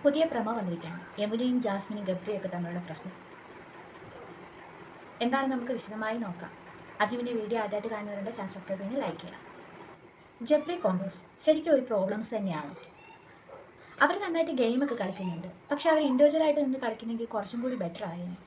പുതിയ പ്രമോ വന്നിരിക്കുകയാണ്. യമുനയും ജാസ്മിനും ഗബ്രിയൊക്കെ തമ്മിലുള്ള പ്രശ്നം എന്താണ് നമുക്ക് വിശദമായി നോക്കാം. അതിന് മുന്നേ വീഡിയോ ആദ്യമായിട്ട് കാണുന്നവരുടെ ചാനൽ സബ്സ്ക്രൈബ് ചെയ്ത് ലൈക്ക് ചെയ്യണം. ജബ്രി കോമ്പോസ് ശരിക്കും ഒരു പ്രോബ്ലംസ് തന്നെയാണ്. അവർ നന്നായിട്ട് ഗെയിമൊക്കെ കളിക്കുന്നുണ്ട്, പക്ഷെ അവർ ഇൻഡിവിജ്വലായിട്ട് നിന്ന് കളിക്കുന്നെങ്കിൽ കുറച്ചും കൂടി ബെറ്റർ ആയിരുന്നു.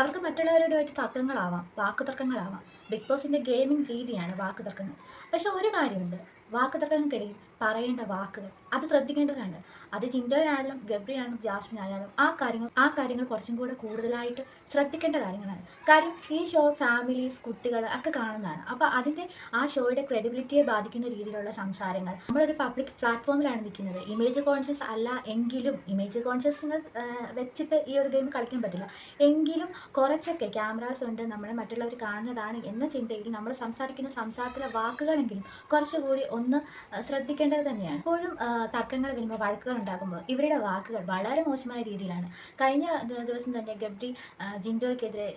അവർക്ക് മറ്റുള്ളവരുമായിട്ട് തർക്കങ്ങളാവാം, വാക്കുതർക്കങ്ങളാവാം. ബിഗ് ബോസിൻ്റെ ഗെയിമിംഗ് രീതിയാണ് വാക്കുതർക്കങ്ങൾ. പക്ഷെ ഒരു കാര്യമുണ്ട്, വാക്കുതർക്കങ്ങൾക്കിടയിൽ പറയേണ്ട വാക്കുകൾ അത് ശ്രദ്ധിക്കേണ്ടതാണ്. അത് ജിൻഡോയായാലും ഗബ്രിയായാലും ജാസ്മിൻ ആയാലും ആ കാര്യങ്ങൾ കുറച്ചും കൂടെ കൂടുതലായിട്ട് ശ്രദ്ധിക്കേണ്ട കാര്യങ്ങളാണ്. കാര്യം ഈ ഷോ ഫാമിലീസ്, കുട്ടികൾ ഒക്കെ കാണുന്നതാണ്. അപ്പോൾ അതിൻ്റെ ആ ഷോയുടെ ക്രെഡിബിലിറ്റിയെ ബാധിക്കുന്ന രീതിയിലുള്ള സംസാരങ്ങൾ. നമ്മളൊരു പബ്ലിക് പ്ലാറ്റ്ഫോമിലാണ് നിൽക്കുന്നത്. ഇമേജ് കോൺഷ്യസ് അല്ല എങ്കിലും, ഇമേജ് കോൺഷ്യസ്നെസ് വെച്ചിട്ട് ഈ ഒരു ഗെയിം കളിക്കാൻ പറ്റില്ല എങ്കിലും കുറച്ചൊക്കെ ക്യാമറാസ് ഉണ്ട്, നമ്മളെ മറ്റുള്ളവർ കാണുന്നതാണ് എന്ന ചിന്തയിൽ നമ്മൾ സംസാരിക്കുന്ന സംസാരത്തിലെ വാക്കുകളെങ്കിലും കുറച്ചുകൂടി ഒന്ന് ശ്രദ്ധിക്കേണ്ടത് തന്നെയാണ്. എപ്പോഴും തർക്കങ്ങൾ വരുമ്പോൾ, വഴക്കുകൾ ഉണ്ടാകുമ്പോൾ ഇവരുടെ വാക്കുകൾ വളരെ മോശമായ രീതിയിലാണ്. കഴിഞ്ഞ ദിവസം തന്നെ ഗബ്രി ജിൻഡോയ്ക്കെതിരെ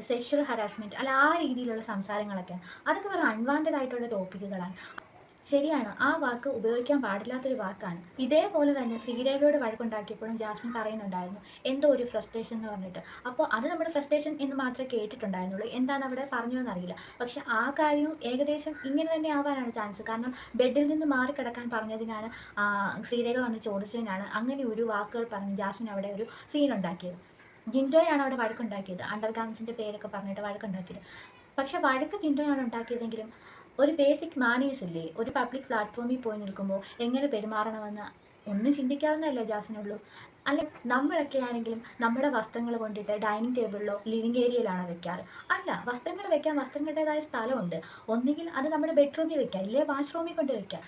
സെക്ഷൽ ഹരാസ്മെൻറ്റ് അല്ല ആ രീതിയിലുള്ള സംസാരങ്ങളൊക്കെ, അതൊക്കെ വെറും അൺവാണ്ടഡ് ആയിട്ടുള്ള ടോപ്പിക്കുകളാണ്. ശരിയാണ്, ആ വാക്ക് ഉപയോഗിക്കാൻ പാടില്ലാത്തൊരു വാക്കാണ്. ഇതേപോലെ തന്നെ ശ്രീരേഖയോട് വഴക്കുണ്ടാക്കിയപ്പോഴും ജാസ്മിൻ പറയുന്നുണ്ടായിരുന്നു എന്തോ ഒരു ഫ്രസ്ട്രേഷൻ എന്ന് പറഞ്ഞിട്ട്. അപ്പോൾ അത് നമ്മുടെ ഫ്രസ്ട്രേഷൻ എന്ന് മാത്രമേ കേട്ടിട്ടുണ്ടായിരുന്നുള്ളൂ, എന്താണ് അവിടെ പറഞ്ഞതെന്നറിയില്ല. പക്ഷെ ആ കാര്യവും ഏകദേശം ഇങ്ങനെ തന്നെ ആവാനാണ് ചാൻസ്. കാരണം ബെഡിൽ നിന്ന് മാറിക്കിടക്കാൻ പറഞ്ഞതിനാണ്, ശ്രീരേഖ വന്ന് ചോദിച്ചതിനാണ് അങ്ങനെ ഒരു വാക്കുകൾ പറഞ്ഞ് ജാസ്മിൻ അവിടെ ഒരു സീൻ ഉണ്ടാക്കിയത്. ജിൻഡോയാണ് അവിടെ വഴക്കുണ്ടാക്കിയത്, അണ്ടർഗാംസിൻ്റെ പേരൊക്കെ പറഞ്ഞിട്ട് വഴക്കുണ്ടാക്കിയത്. പക്ഷെ വഴക്ക് ജിൻഡോയാണ് ഉണ്ടാക്കിയതെങ്കിലും ഒരു ബേസിക് മാനേഴ്സ് ഇല്ലേ, ഒരു പബ്ലിക് പ്ലാറ്റ്ഫോമിൽ പോയി നിൽക്കുമ്പോൾ എങ്ങനെ പെരുമാറണമെന്ന് ഒന്ന് ചിന്തിക്കാവുന്നതല്ലേ ജാസ്മിനുള്ളൂ. അല്ലെ, നമ്മളൊക്കെ ആണെങ്കിലും നമ്മുടെ വസ്ത്രങ്ങൾ കൊണ്ടിട്ട് ഡൈനിങ് ടേബിളിലോ ലിവിങ് ഏരിയയിലാണോ വെക്കാറ്? അല്ല, വസ്ത്രങ്ങൾ വെക്കാൻ വസ്ത്രങ്ങളുടേതായ സ്ഥലമുണ്ട്. ഒന്നുകിൽ അത് നമ്മുടെ ബെഡ്റൂമിൽ വെക്കാം, ഇല്ലേ വാഷ്റൂമിൽ കൊണ്ട് വെക്കാം.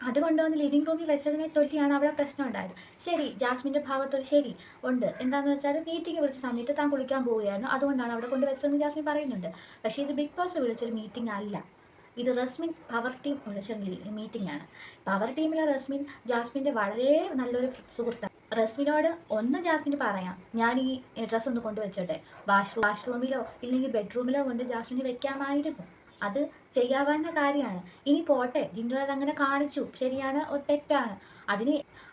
അതുകൊണ്ടുവന്ന് ലിവിങ് റൂമിൽ വെച്ചതിനെ തൊട്ടിയാണ് അവിടെ പ്രശ്നം ഉണ്ടായത്. ശരി, ജാസ്മിൻ്റെ ഭാഗത്തൊരു ശരി ഉണ്ട്. എന്താണെന്ന് വെച്ചാൽ മീറ്റിംഗ് വിളിച്ച സമയത്ത് താൻ കുളിക്കാൻ പോവുകയായിരുന്നു, അതുകൊണ്ടാണ് അവിടെ കൊണ്ട് വെച്ചതെന്ന് ജാസ്മിൻ പറയുന്നുണ്ട്. പക്ഷേ ഇത് ബിഗ് ബോസ് വിളിച്ചൊരു മീറ്റിംഗ് അല്ല, ഇത് റസ്മിൻ പവർ ടീം വിളിച്ച മീറ്റിംഗ് ആണ്. പവർ ടീമിലെ റസ്മിൻ ജാസ്മിൻ്റെ വളരെ നല്ലൊരു സുഹൃത്താണ്. റസ്മിനോട് ഒന്ന് ജാസ്മിന് പറയാം, ഞാൻ ഈ ഡ്രസ്സ് ഒന്ന് കൊണ്ടുവച്ചോട്ടെ, വാഷ്റൂമിലോ ഇല്ലെങ്കിൽ ബെഡ്റൂമിലോ കൊണ്ട് ജാസ്മിന് വെക്കാമായിരുന്നു. അത് ചെയ്യാവുന്ന കാര്യമാണ്. ഇനി പോട്ടെ, ജിൻഡോ അതങ്ങനെ കാണിച്ചു, ശരിയാണ്, തെറ്റാണ്.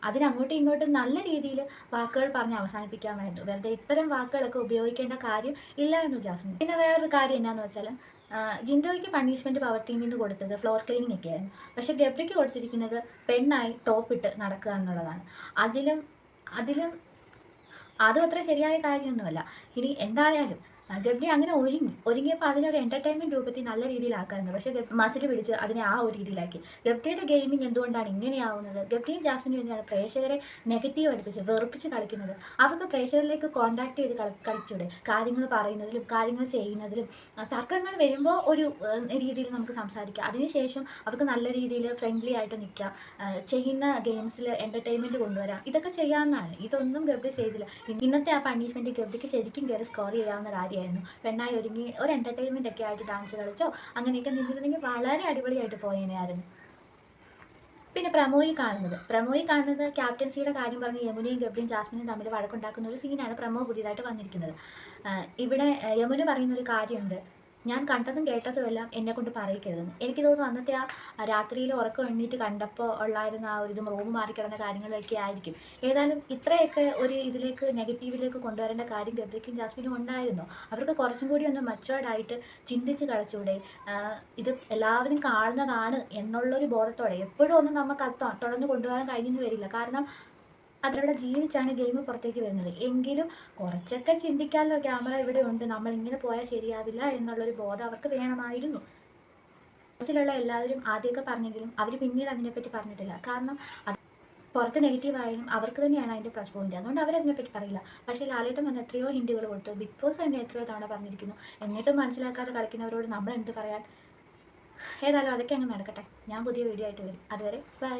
അതിനങ്ങോട്ടും ഇങ്ങോട്ടും നല്ല രീതിയിൽ വാക്കുകൾ പറഞ്ഞ് അവസാനിപ്പിക്കാമായിരുന്നു. വെറുതെ ഇത്തരം വാക്കുകളൊക്കെ ഉപയോഗിക്കേണ്ട കാര്യം ഇല്ലായിരുന്നു ജാസ്മിൻ. പിന്നെ വേറൊരു കാര്യം എന്നാന്ന് വെച്ചാൽ, ജിൻഡോയ്ക്ക് പണിഷ്മെൻറ്റ് പവർ ടീമിൽ നിന്ന് കൊടുത്തത് ഫ്ലോർ ക്ലീനിങ് ഒക്കെ ആയിരുന്നു. പക്ഷേ ഗബ്രിക്ക് കൊടുത്തിരിക്കുന്നത് പെണ്ണായി ടോപ്പിട്ട് നടക്കുക എന്നുള്ളതാണ്. അതിലും അതും അത്ര ശരിയായ കാര്യമൊന്നുമല്ല. ഇനി എന്തായാലും ഗബ്രി അങ്ങനെ ഒരുങ്ങിയപ്പോൾ അതിനൊരു എൻ്റർടൈൻമെൻറ്റ് രൂപത്തിൽ നല്ല രീതിയിലാക്കാറുണ്ട്. പക്ഷേ മസിൽ പിടിച്ച് അതിനെ ആ ഒരു രീതിയിലാക്കി. ഗബ്രിയുടെ ഗെയിമിംഗ് എന്തുകൊണ്ടാണ് ഇങ്ങനെയാവുന്നത്? ഗബ്രിയും ജാസ്മിനും എന്തിനാണ് പ്രേക്ഷകരെ നെഗറ്റീവ് അടുപ്പിച്ച് വെറുപ്പിച്ച് കളിക്കുന്നത്? അവർക്ക് പ്രേക്ഷകരിലേക്ക് കോൺടാക്ട് ചെയ്ത് കളിച്ചൂടെ? കാര്യങ്ങൾ പറയുന്നതിലും കാര്യങ്ങൾ ചെയ്യുന്നതിലും. തർക്കങ്ങൾ വരുമ്പോൾ ഒരു രീതിയിൽ നമുക്ക് സംസാരിക്കാം, അതിനുശേഷം അവർക്ക് നല്ല രീതിയിൽ ഫ്രണ്ട്ലി ആയിട്ട് നിൽക്കാം, ചെയ്യുന്ന ഗെയിംസിൽ എൻ്റർടൈൻമെൻറ്റ് കൊണ്ടുവരാം. ഇതൊക്കെ ചെയ്യാവുന്നതാണ്. ഇതൊന്നും ഗബ്രി ചെയ്തില്ല. ഇന്നത്തെ ആ പണിഷ്മെൻറ്റ് ഗബ്രിക്ക് ശരിക്കും കയറി സ്കോർ ചെയ്യാവുന്ന കാര്യമായിരുന്നു. പെണ്ണായി ഒരുങ്ങി ഒരു എൻ്റർടൈൻമെൻ്റ് ഒക്കെ ആയിട്ട് ഡാൻസ് കളിച്ചോ അങ്ങനെയൊക്കെ നിന്നിരുന്നെങ്കിൽ വളരെ അടിപൊളിയായിട്ട് പോയേനെയായിരുന്നു. പിന്നെ പ്രമോയി കാണുന്നത് ക്യാപ്റ്റൻസിയുടെ കാര്യം പറഞ്ഞ് യമുനയും ഗബ്രിയും ജാസ്മിനും തമ്മിൽ വഴക്കുണ്ടാക്കുന്ന ഒരു സീനാണ് പ്രമോ പുതിയതായിട്ട് വന്നിരിക്കുന്നത്. ഇവിടെ യമുന പറയുന്നൊരു കാര്യമുണ്ട്, ഞാൻ കണ്ടതും കേട്ടതുമെല്ലാം എന്നെക്കൊണ്ട് പറയിക്കരുതെന്ന്. എനിക്ക് തോന്നുന്നു അന്നത്തെ ആ രാത്രിയിൽ ഉറക്കം എണ്ണീറ്റ് കണ്ടപ്പോൾ ഉള്ളായിരുന്ന ആ ഒരു ഇതും റൂം മാറിക്കിടന്ന കാര്യങ്ങളൊക്കെ ആയിരിക്കും. ഏതായാലും ഇത്രയൊക്കെ ഒരു ഇതിലേക്ക് നെഗറ്റീവിലേക്ക് കൊണ്ടുവരേണ്ട കാര്യം ഗബ്രിക്കും ജാസ്മിനും ഉണ്ടായിരുന്നു. അവർക്ക് കുറച്ചും കൂടി ഒന്ന് മച്ചുവേർഡായിട്ട് ചിന്തിച്ച് കളിച്ചൂടെ? ഇത് എല്ലാവരും കാണുന്നതാണ് എന്നുള്ളൊരു ബോധത്തോടെ എപ്പോഴും ഒന്നും നമുക്ക് അത് തുടർന്ന് കൊണ്ടുപോകാൻ കഴിഞ്ഞെന്ന് വരില്ല. കാരണം അതിലൂടെ ജീവിച്ചാണ് ഗെയിം പുറത്തേക്ക് വരുന്നത്. എങ്കിലും കുറച്ചൊക്കെ ചിന്തിക്കാമല്ലോ, ക്യാമറ ഇവിടെ ഉണ്ട്, നമ്മളിങ്ങനെ പോയാൽ ശരിയാവില്ല എന്നുള്ളൊരു ബോധം അവർക്ക് വേണമായിരുന്നു. ബോസിലുള്ള എല്ലാവരും ആദ്യമൊക്കെ പറഞ്ഞെങ്കിലും അവർ പിന്നീട് അതിനെപ്പറ്റി പറഞ്ഞിട്ടില്ല. കാരണം പുറത്ത് നെഗറ്റീവായാലും അവർക്ക് തന്നെയാണ് അതിൻ്റെ പ്ലസ് പോയിന്റ്, അതുകൊണ്ട് അവരതിനെപ്പറ്റി പറയില്ല. പക്ഷേ ലാലേട്ടൻ വന്ന് എത്രയോ ഹിൻറ്റുകൾ കൊടുത്തു, ബിഗ് ബോസ് തന്നെ എത്രയോ തവണ പറഞ്ഞിരിക്കുന്നു. എന്നിട്ടും മനസ്സിലാക്കാതെ കളിക്കുന്നവരോട് നമ്മൾ എന്ത് പറയാൻ? ഏതായാലും അതൊക്കെ അങ്ങ് നടക്കട്ടെ. ഞാൻ പുതിയ വീഡിയോ ആയിട്ട് വരും. അതുവരെ ബൈ.